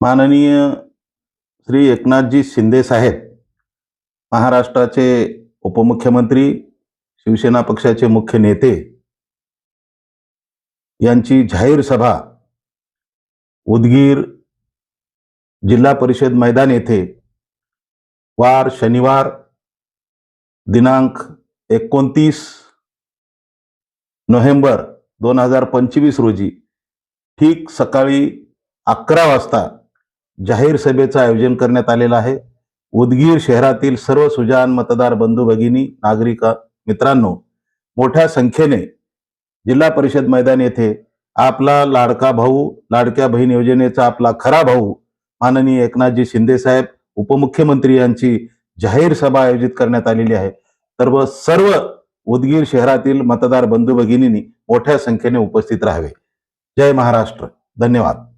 माननीय श्री एकनाथजी शिंदे साहेब, महाराष्ट्राचे उपमुख्यमंत्री, शिवसेना पक्षाचे मुख्य नेते यांची जाहीर सभा उदगीर जिल्हा परिषद मैदान येथे वार शनिवार दिनांक 29 नोव्हेंबर 2025 रोजी ठीक सकाळी 11 वाजता जाहीर सभेचं आयोजन करण्यात आलेलं आहे। उदगीर शहरातील सर्व सुजाण मतदार बंधू भगिनी, नागरिक मित्रांनो, मोठ्या संख्येने जिल्हा परिषद मैदान येथे आपला लाडका भाऊ, लाडक्या बहीण योजनेचा आपला खरा भाऊ माननीय एकनाथजी शिंदे साहेब उपमुख्यमंत्री यांची जाहीर सभा आयोजित करण्यात आलेली आहे। तर सर्व उदगीर शहरातील मतदार बंधू भगिनींनी मोठ्या संख्येने उपस्थित राहावे। जय महाराष्ट्र। धन्यवाद।